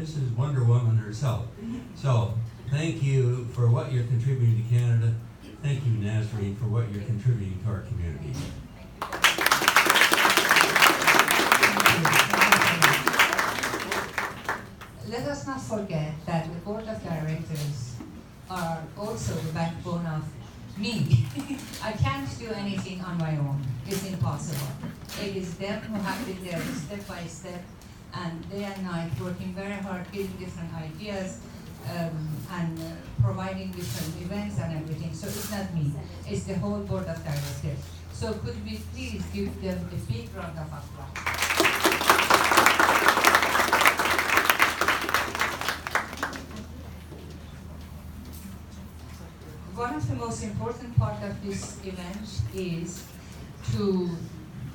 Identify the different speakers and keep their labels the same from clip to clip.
Speaker 1: This is Wonder Woman herself. So, thank you for what you're contributing to Canada. Thank you, Nazreen, for what you're contributing to our community.
Speaker 2: Let us not forget that the board of directors are also the backbone of me. I can't do anything on my own. It's impossible. It is them who have been there step by step and day and night working very hard, giving different ideas and providing different events and everything. So it's not me, it's the whole board of directors. So could we please give them a big round of applause? One of the most important part of this event is to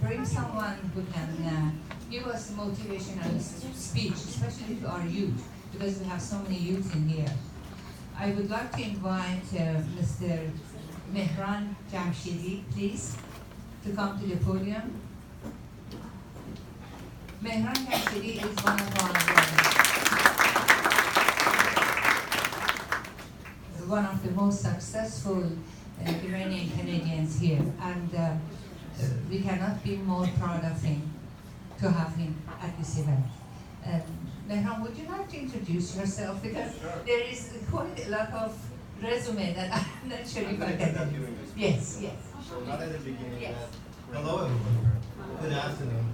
Speaker 2: bring someone who can give us motivational speech, especially to our youth, because we have so many youth in here. I would like to invite Mr. Mehran Jamshidi, please, to come to the podium. Mehran Jamshidi is one of the most successful Iranian Canadians here, and we cannot be more proud of him to have him at this event. Mehran, would you like to introduce yourself? Because there is quite a lot of resume that I'm not sure if I can do. Yes, yes.
Speaker 3: So not at the beginning.
Speaker 2: Yes.
Speaker 3: Hello everyone. Good afternoon.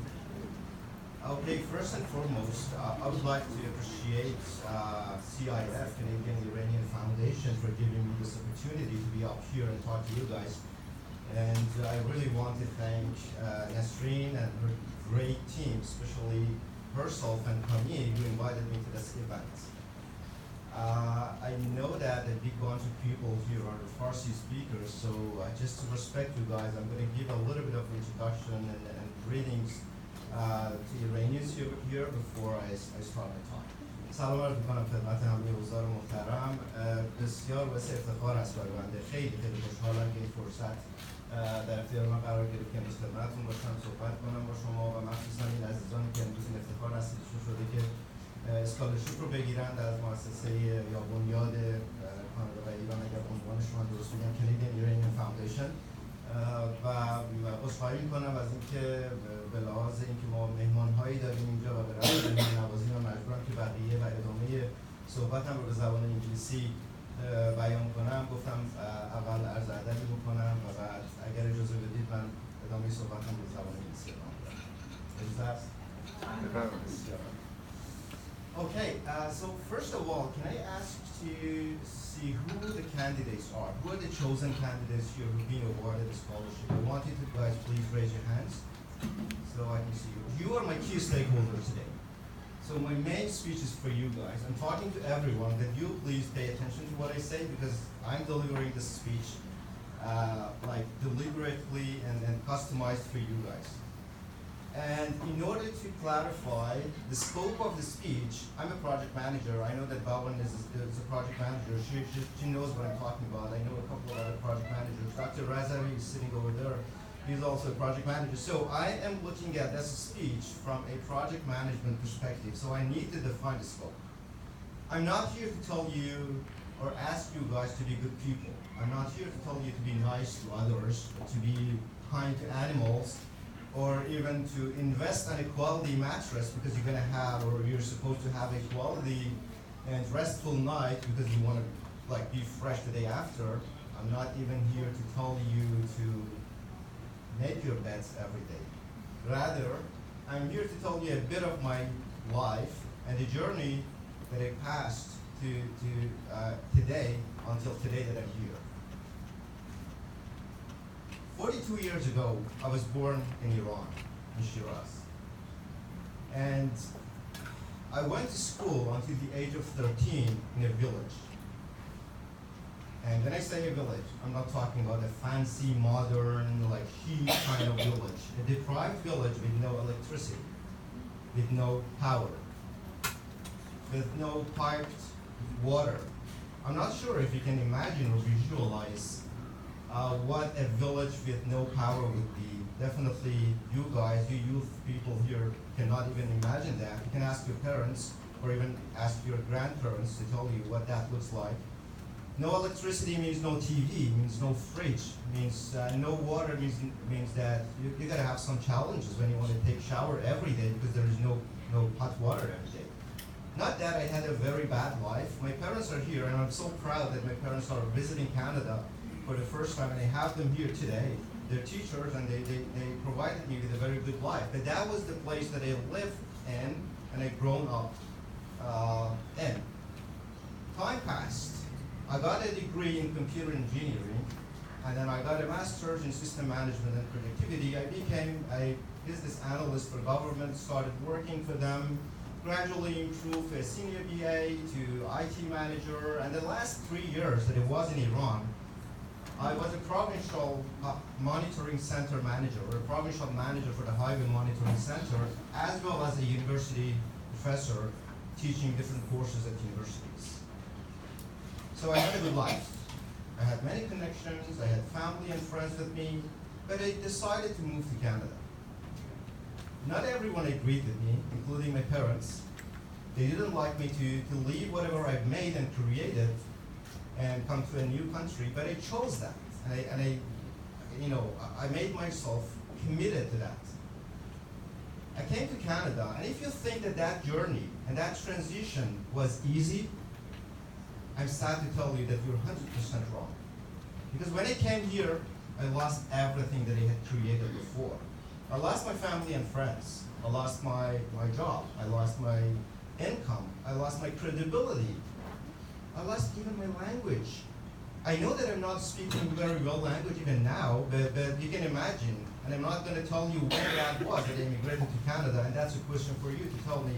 Speaker 3: Okay, first and foremost, I would like to appreciate CIF, Canadian Iranian Foundation, for giving me this opportunity to be up here and talk to you guys. And I really want to thank Nasreen and her great team, especially herself and Camille, who invited me to this event. I know that a big bunch of people here are Farsi speakers, so just to respect you guys, I'm going to give a little bit of introduction and greetings to Iranians here before I start my talk. سلام عرض می‌کنم خدمت همه حضار محترم. بسیار باعث افتخار است برای بنده. خیلی خوشحالم که این فرصت در اختیار من قرار گرفت که امروز خدمتتون باشم، صحبت کنم با شما و مخصوصا این عزیزانی که امروز این افتخار نصیبشون شده که اسکالرشیپ رو بگیرند از مؤسسه یا بنیاد کانادا و ایران، اگر عنوانش رو من درست بگم، Canadian Iranian Foundation. و عذرخواهی میکنم از اینکه به لحاظ اینکه ما مهمانهایی داریم اینجا و به رغم مهمان‌نوازی من مجبورم که بقیه و ادامه صحبتم رو به زبان انگلیسی بیان کنم. گفتم اول عرض ادبی بکنم و بعد اگر اجازه بدید من ادامه صحبتم رو به زبان انگلیسی ادامه بدم. اجازه هست؟ Okay, so first of all, can I ask to see who the candidates are? Who are the chosen candidates here who've been awarded a scholarship? I want you to guys please raise your hands so I can see you. You are my key stakeholders today. So my main speech is for you guys. I'm talking to everyone that you please pay attention to what I say because I'm delivering this speech like deliberately and customized for you guys. And in order to clarify the scope of the speech, I'm a project manager. I know that Bawan is a project manager. She knows what I'm talking about. I know a couple of other project managers. Dr. Razari is sitting over there. He's also a project manager. So I am looking at this speech from a project management perspective. So I need to define the scope. I'm not here to tell you or ask you guys to be good people. I'm not here to tell you to be nice to others, to be kind to animals, or even to invest in a quality mattress because you're going to have, or you're supposed to have a quality and restful night because you want to like be fresh the day after. I'm not even here to tell you to make your beds every day. Rather, I'm here to tell you a bit of my life and the journey that I passed to today until today that I'm here. 42 years ago, I was born in Iran, in Shiraz. And I went to school until the age of 13 in a village. And when I say a village, I'm not talking about a fancy, modern, like chic kind of village. A deprived village with no electricity, with no power, with no piped water. I'm not sure if you can imagine or visualize what a village with no power would be. Definitely you guys, you youth people here cannot even imagine that. You can ask your parents or even ask your grandparents to tell you what that looks like. No electricity means no TV, means no fridge, means no water, means that you gotta have some challenges when you want to take shower every day because there is no hot water every day. Not that I had a very bad life. My parents are here, and I'm so proud that my parents are visiting Canada for the first time, and I have them here today. They're teachers, and they provided me with a very good life. But that was the place that I lived in, and I grown up in. Time passed. I got a degree in computer engineering, and then I got a master's in system management and productivity. I became a business analyst for government, started working for them, gradually improved a senior BA to IT manager, and the last 3 years that I was in Iran, I was a provincial monitoring center manager, or a provincial manager for the highway monitoring center, as well as a university professor teaching different courses at universities. So I had a good life. I had many connections, I had family and friends with me, but I decided to move to Canada. Not everyone agreed with me, including my parents. They didn't like me to leave whatever I've made and created and come to a new country, but I chose that. And I made myself committed to that. I came to Canada, and if you think that that journey and that transition was easy, I'm sad to tell you that you're 100% wrong. Because when I came here, I lost everything that I had created before. I lost my family and friends. I lost my job. I lost my income. I lost my credibility. I lost even my language. I know that I'm not speaking very well language even now, but you can imagine, and I'm not going to tell you when that was that I immigrated to Canada, and that's a question for you to tell me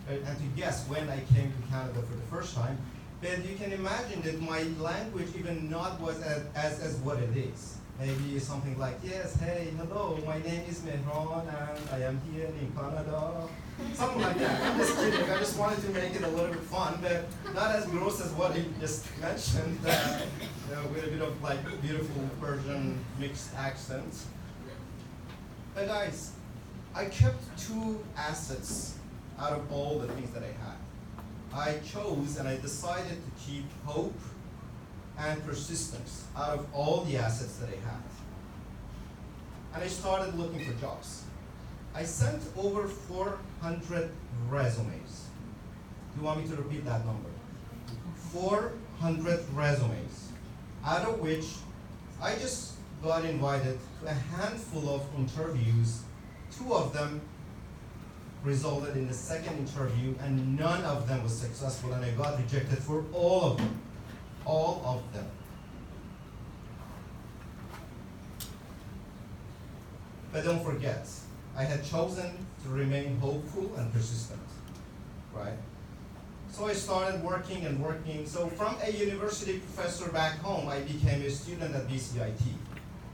Speaker 3: and to guess when I came to Canada for the first time. But you can imagine that my language even not was as what it is. Maybe something like, yes, hey, hello, my name is Mehran, and I am here in Canada. Something like that. I'm just kidding. I just wanted to make it a little bit fun, but not as gross as what he just mentioned, with a bit of like beautiful Persian mixed accents. But guys, I kept two assets out of all the things that I had. I chose and I decided to keep hope and persistence out of all the assets that I had. And I started looking for jobs. I sent over 400 resumes. Do you want me to repeat that number? 400 resumes, out of which I just got invited to a handful of interviews. 2 of them resulted in the second interview, and none of them was successful, and I got rejected for all of them. All of them. But don't forget, I had chosen to remain hopeful and persistent, right? So I started working and working. So from a university professor back home, I became a student at BCIT,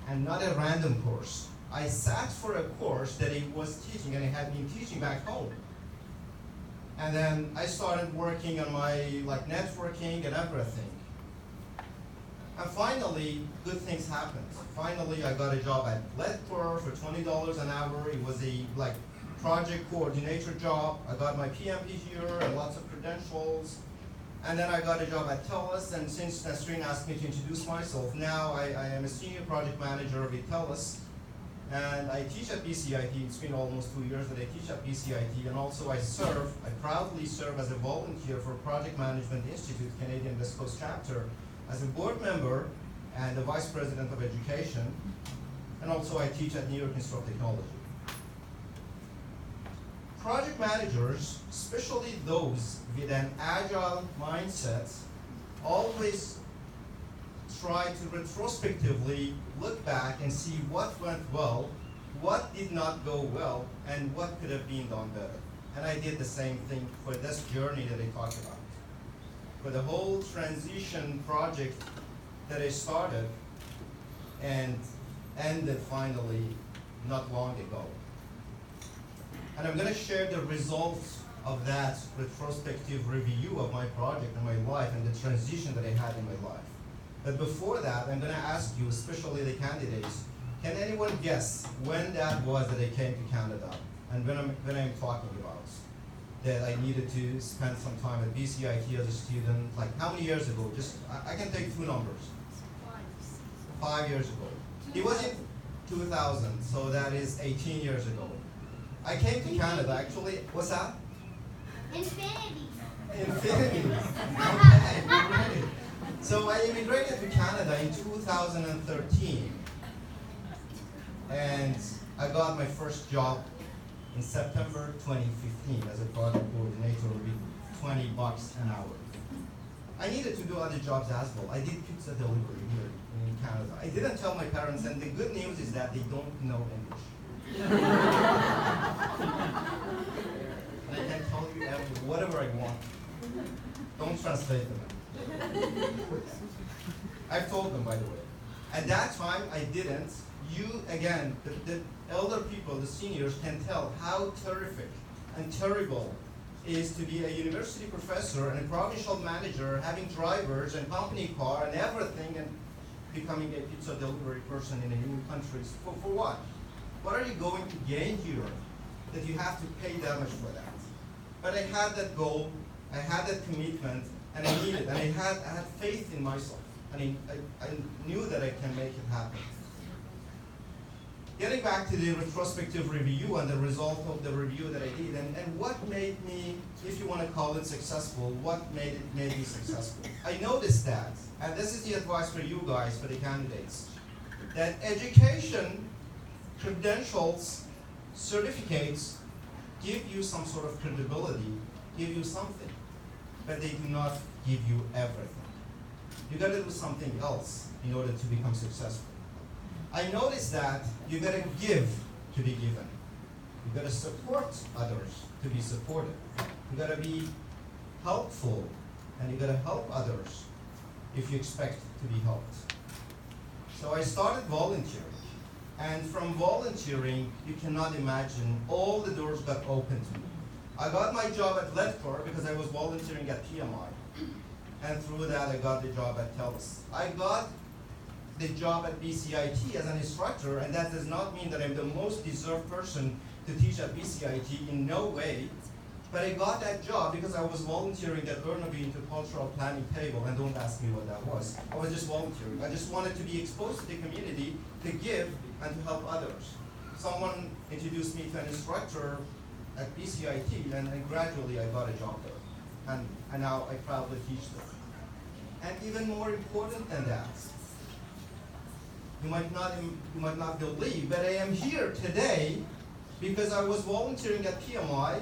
Speaker 3: and not a random course. I sat for a course that I was teaching, and I had been teaching back home. And then I started working on my networking and everything. And finally, good things happened. Finally, I got a job at Ledcor for $20 an hour. It was a project coordinator job. I got my PMP here and lots of credentials. And then I got a job at TELUS, and since Nasreen asked me to introduce myself, now I am a senior project manager with TELUS. And I teach at BCIT. It's been almost 2 years that I teach at BCIT, and also I proudly serve as a volunteer for Project Management Institute, Canadian West Coast chapter, as a board member and the vice president of education, and also I teach at New York Institute of Technology. Project managers, especially those with an agile mindset, always try to retrospectively look back and see what went well, what did not go well, and what could have been done better. And I did the same thing for this journey that I talked about. For the whole transition project that I started and ended finally not long ago. And I'm going to share the results of that retrospective review of my project and my life and the transition that I had in my life. But before that, I'm going to ask you, especially the candidates, can anyone guess when that was that I came to Canada and when I'm talking about? that I needed to spend some time at BCIT as a student, like how many years ago? Just, I can take two numbers. 5 years ago. It was in 2000, so that is 18 years ago. I came to Canada actually, what's that?
Speaker 4: Infinity.
Speaker 3: Infinity. Okay, great. So I immigrated to Canada in 2013. And I got my first job in September 2015 as a project coordinator with $20 an hour. I needed to do other jobs as well. I did pizza delivery here in Canada. I didn't tell my parents, and the good news is that they don't know English. And I can tell you whatever I want. Don't translate them. I've told them, by the way. At that time, I didn't. You, again, the elder people, the seniors, can tell how terrific and terrible it is to be a university professor and a provincial manager, having drivers and company car and everything, and becoming a pizza delivery person in a new country. For what? What are you going to gain here that you have to pay that much for that? But I had that goal, I had that commitment, and I needed, and I had faith in myself. I mean, I knew that I can make it happen. Getting back to the retrospective review and the result of the review that I did, and what made me, if you want to call it successful, what made me successful? I noticed that, and this is the advice for you guys, for the candidates, that education, credentials, certificates give you some sort of credibility, give you something, but they do not give you everything. You got to do something else in order to become successful. I noticed that you got to give to be given. You got to support others to be supported. You got to be helpful, and you got to help others if you expect to be helped. So I started volunteering, and from volunteering, you cannot imagine all the doors got open to me. I got my job at Ledcor because I was volunteering at PMI, and through that I got the job at TELUS. I got the job at BCIT as an instructor, and that does not mean that I'm the most deserved person to teach at BCIT, in no way. But I got that job because I was volunteering at Burnaby Intercultural Planning Table, and don't ask me what that was. I was just volunteering. I just wanted to be exposed to the community, to give, and to help others. Someone introduced me to an instructor at BCIT, and gradually I got a job there. And now I proudly teach them. And even more important than that, you might not believe, but I am here today because I was volunteering at PMI,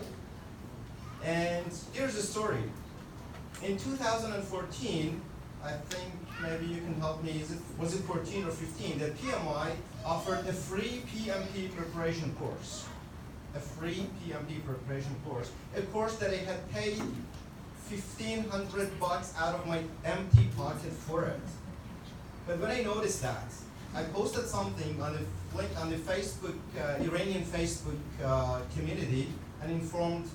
Speaker 3: and here's the story. In 2014, I think maybe you can help me, was it 14 or 15, that PMI offered a free PMP preparation course. A free PMP preparation course. A course that I had paid $1,500 out of my empty pocket for it. But when I noticed that, I posted something on the Facebook, Iranian Facebook community, and informed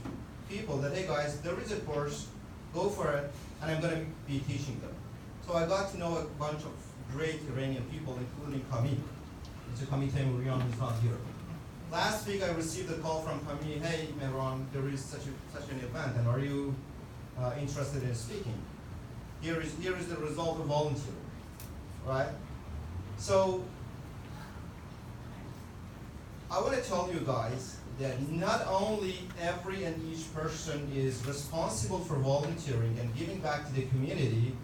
Speaker 3: people that, hey guys, there is a course, go for it, and I'm going to be teaching them. So I got to know a bunch of great Iranian people, including Kami. It's a Kami Temurian who's not here. Last week I received a call from Kami, hey Mehran, there is such an event, and are you interested in speaking? Here is the result of volunteering, right? So, I want to tell you guys that not only every and each person is responsible for volunteering and giving back to the community,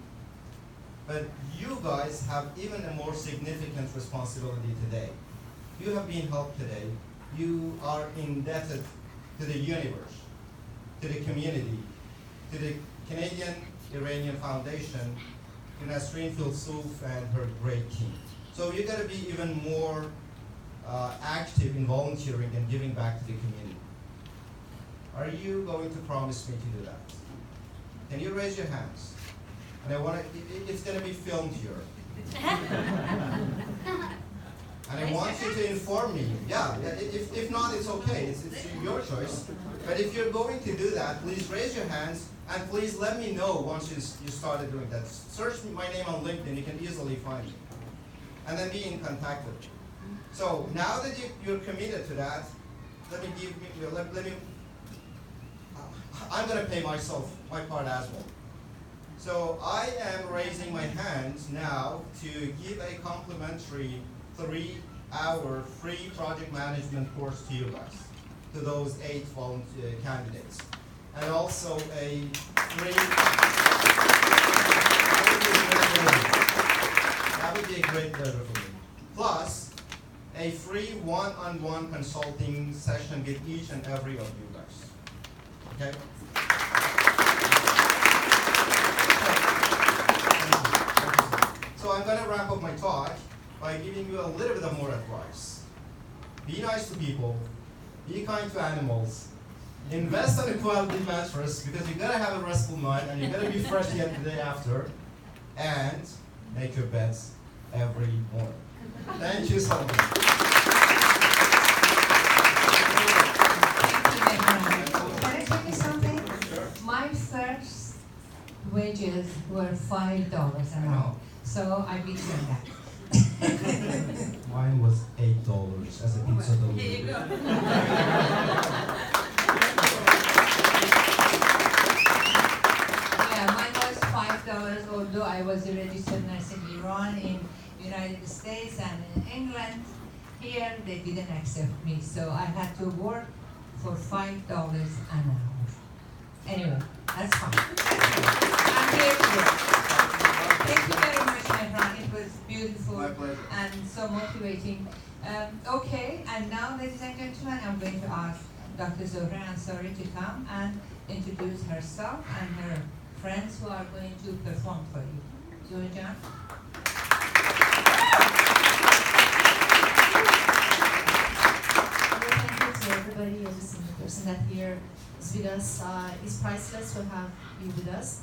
Speaker 3: but you guys have even a more significant responsibility today. You have been helped today. You are indebted to the universe, to the community, to the Canadian Iranian Foundation, to Nasreen Filsouf and her great team. So you got to be even more active in volunteering and giving back to the community. Are you going to promise me to do that? Can you raise your hands? And I want to, it's going to be filmed here. And I want you to inform me. Yeah, if not, it's okay. It's your choice. But if you're going to do that, please raise your hands, and please let me know once you started doing that. Search my name on LinkedIn. You can easily find me. And then be in contact with me. So now that you're committed to that, let me I'm gonna pay myself my part as well. So I am raising my hand now to give a complimentary 3-hour free project management course to you guys, to those 8 volunteer candidates. And also a free, that would be a great pleasure for me. Plus, a free one-on-one consulting session with each and every of you guys. Okay? So I'm going to wrap up my talk by giving you a little bit of more advice. Be nice to people, be kind to animals, invest in a quality mattress because you gotta have a restful night and you gotta be fresh yet the day after, and make your beds every morning. Thank you so much.
Speaker 2: Thank you, Mehran. Can I tell you something? My first wages were $5 an hour, so I beat you on that.
Speaker 3: Mine was $8 as a pizza delivery.
Speaker 2: Here you go. Yeah, mine was $5, although I was a registered nurse in Iran, in United States, and in England. Here, they didn't accept me, so I had to work for $5 an hour. Anyway, that's fine. I'm here to work. Thank you very much, Mehran. It was beautiful.
Speaker 3: My pleasure.
Speaker 2: And so motivating. Okay, and now, ladies and gentlemen, I'm going to ask Dr. Zohra Ansari to come and introduce herself and her friends who are going to perform for you. Zohra Jan?
Speaker 5: Thank you to everybody, every single person that here is with us. It's priceless to have you with us.